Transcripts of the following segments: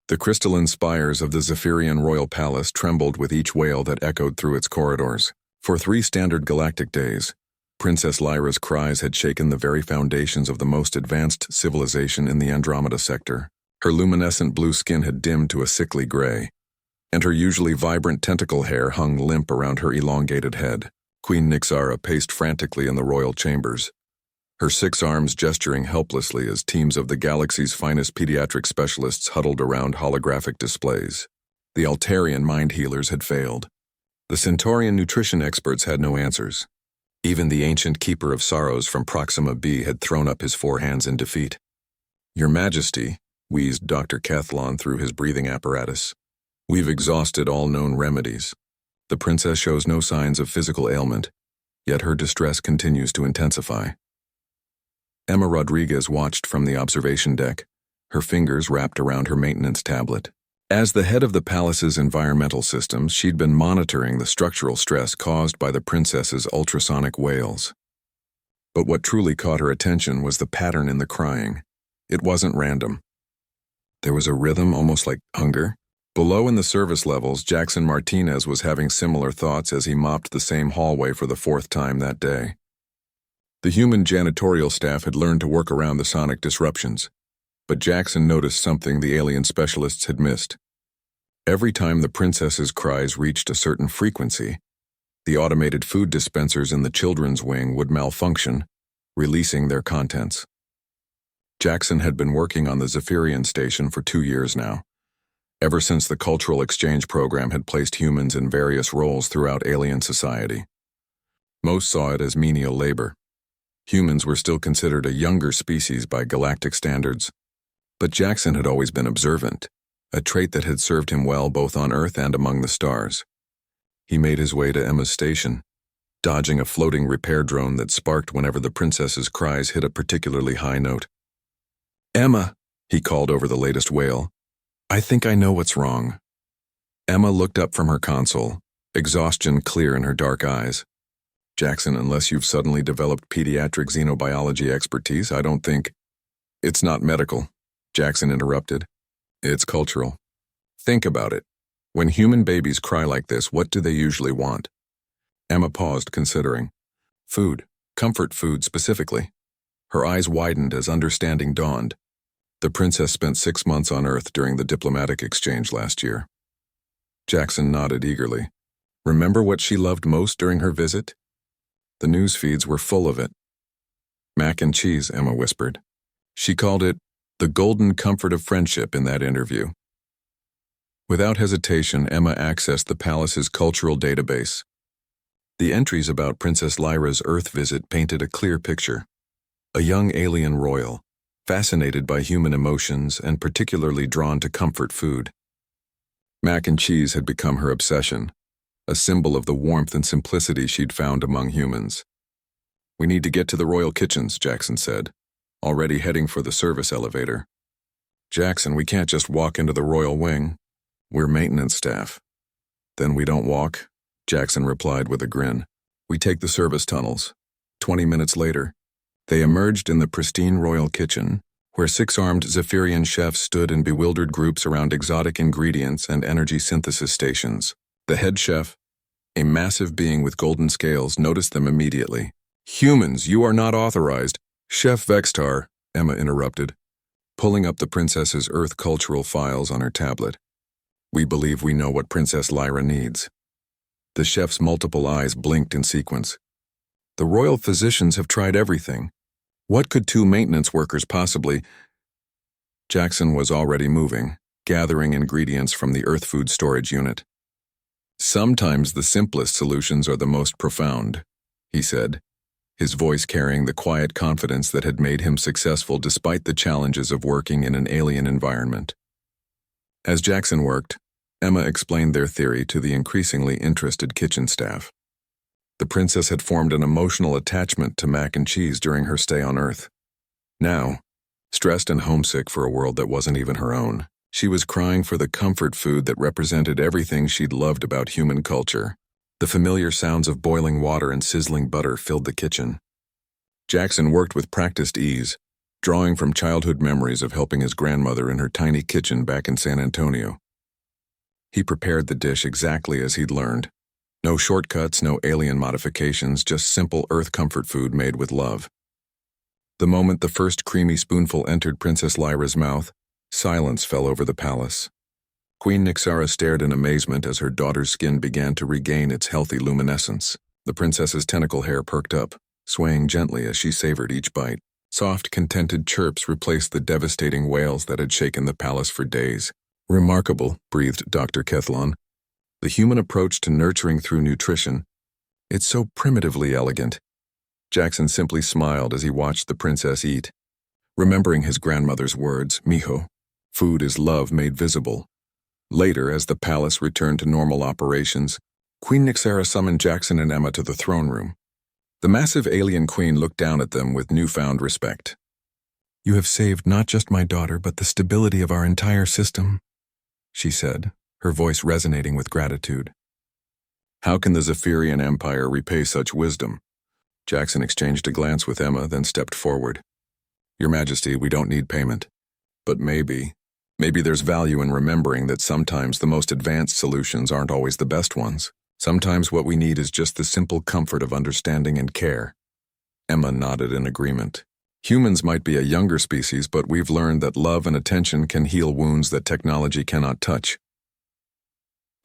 The crystalline spires of the Zephyrian royal palace trembled with each wail that echoed through its corridors. For 3 standard galactic days, Princess Lyra's cries had shaken the very foundations of the most advanced civilization in the Andromeda sector. Her luminescent blue skin had dimmed to a sickly gray, and her usually vibrant tentacle hair hung limp around her elongated head. Queen Nixara paced frantically in the royal chambers, her 6 arms gesturing helplessly as teams of the galaxy's finest pediatric specialists huddled around holographic displays. The Altarian mind healers had failed. The Centaurian nutrition experts had no answers. Even the ancient Keeper of Sorrows from Proxima B had thrown up his 4 hands in defeat. "Your Majesty," wheezed Dr. Kethlon through his breathing apparatus, "we've exhausted all known remedies. The princess shows no signs of physical ailment, yet her distress continues to intensify." Emma Rodriguez watched from the observation deck, her fingers wrapped around her maintenance tablet. As the head of the palace's environmental systems, she'd been monitoring the structural stress caused by the princess's ultrasonic wails. But what truly caught her attention was the pattern in the crying. It wasn't random. There was a rhythm almost like hunger. Below in the service levels, Jackson Martinez was having similar thoughts as he mopped the same hallway for the 4th time that day. The human janitorial staff had learned to work around the sonic disruptions, but Jackson noticed something the alien specialists had missed. Every time the princess's cries reached a certain frequency, the automated food dispensers in the children's wing would malfunction, releasing their contents. Jackson had been working on the Zephyrian station for 2 years now, ever since the cultural exchange program had placed humans in various roles throughout alien society. Most saw it as menial labor. Humans were still considered a younger species by galactic standards. But Jackson had always been observant, a trait that had served him well both on Earth and among the stars. He made his way to Emma's station, dodging a floating repair drone that sparked whenever the princess's cries hit a particularly high note. "Emma," he called over the latest wail, "I think I know what's wrong." Emma looked up from her console, exhaustion clear in her dark eyes. "Jackson, unless you've suddenly developed pediatric xenobiology expertise, I don't think—" "It's not medical," Jackson interrupted. "It's cultural. Think about it. When human babies cry like this, what do they usually want?" Emma paused, considering. Food. Comfort food, specifically. Her eyes widened as understanding dawned. The princess spent 6 months on Earth during the diplomatic exchange last year. Jackson nodded eagerly. Remember what she loved most during her visit? The news feeds were full of it. "Mac and cheese," Emma whispered. She called it the golden comfort of friendship in that interview. Without hesitation, Emma accessed the palace's cultural database. The entries about Princess Lyra's Earth visit painted a clear picture. A young alien royal, fascinated by human emotions and particularly drawn to comfort food. Mac and cheese had become her obsession, a symbol of the warmth and simplicity she'd found among humans. "We need to get to the royal kitchens," Jackson said, already heading for the service elevator. "Jackson, we can't just walk into the royal wing. We're maintenance staff." "Then we don't walk," Jackson replied with a grin. "We take the service tunnels." 20 minutes later, they emerged in the pristine royal kitchen, where 6-armed Zephyrian chefs stood in bewildered groups around exotic ingredients and energy synthesis stations. The head chef, a massive being with golden scales, noticed them immediately. "Humans, you are not authorized." "Chef Vextar," Emma interrupted, pulling up the princess's Earth cultural files on her tablet. "We believe we know what Princess Lyra needs." The chef's multiple eyes blinked in sequence. "The royal physicians have tried everything. What could 2 maintenance workers possibly—" Jackson was already moving, gathering ingredients from the Earth food storage unit. "Sometimes the simplest solutions are the most profound," he said, his voice carrying the quiet confidence that had made him successful despite the challenges of working in an alien environment. As Jackson worked, Emma explained their theory to the increasingly interested kitchen staff. The princess had formed an emotional attachment to mac and cheese during her stay on Earth. Now, stressed and homesick for a world that wasn't even her own, she was crying for the comfort food that represented everything she'd loved about human culture. The familiar sounds of boiling water and sizzling butter filled the kitchen. Jackson worked with practiced ease, drawing from childhood memories of helping his grandmother in her tiny kitchen back in San Antonio. He prepared the dish exactly as he'd learned. No shortcuts, no alien modifications, just simple earth comfort food made with love. The moment the first creamy spoonful entered Princess Lyra's mouth, silence fell over the palace. Queen Nyxara stared in amazement as her daughter's skin began to regain its healthy luminescence. The princess's tentacle hair perked up, swaying gently as she savored each bite. Soft, contented chirps replaced the devastating wails that had shaken the palace for days. "Remarkable," breathed Dr. Kethlon. "The human approach to nurturing through nutrition. It's so primitively elegant." Jackson simply smiled as he watched the princess eat, remembering his grandmother's words, "Mijo, food is love made visible." Later, as the palace returned to normal operations, Queen Nyxara summoned Jackson and Emma to the throne room. The massive alien queen looked down at them with newfound respect. "You have saved not just my daughter, but the stability of our entire system," she said, her voice resonating with gratitude. "How can the Zephyrian Empire repay such wisdom?" Jackson exchanged a glance with Emma, then stepped forward. "Your Majesty, we don't need payment. But maybe there's value in remembering that sometimes the most advanced solutions aren't always the best ones. Sometimes what we need is just the simple comfort of understanding and care." Emma nodded in agreement. "Humans might be a younger species, but we've learned that love and attention can heal wounds that technology cannot touch."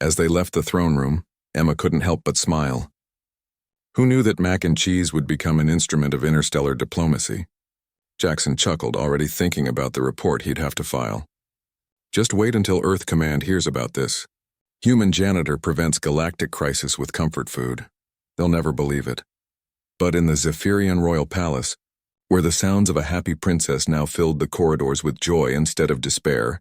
As they left the throne room, Emma couldn't help but smile. Who knew that mac and cheese would become an instrument of interstellar diplomacy? Jackson chuckled, already thinking about the report he'd have to file. Just wait until Earth Command hears about this. Human Janitor prevents galactic crisis with comfort food. They'll never believe it. But in the Zephyrian Royal Palace, where the sounds of a happy princess now filled the corridors with joy instead of despair,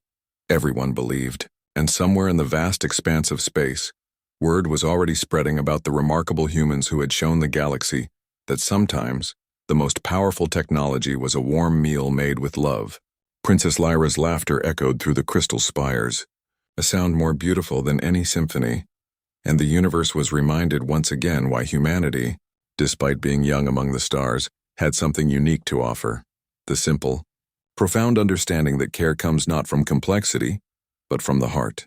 everyone believed. And somewhere in the vast expanse of space, word was already spreading about the remarkable humans who had shown the galaxy that sometimes the most powerful technology was a warm meal made with love. Princess Lyra's laughter echoed through the crystal spires, a sound more beautiful than any symphony, and the universe was reminded once again why humanity, despite being young among the stars, had something unique to offer: the simple, profound understanding that care comes not from complexity, but from the heart.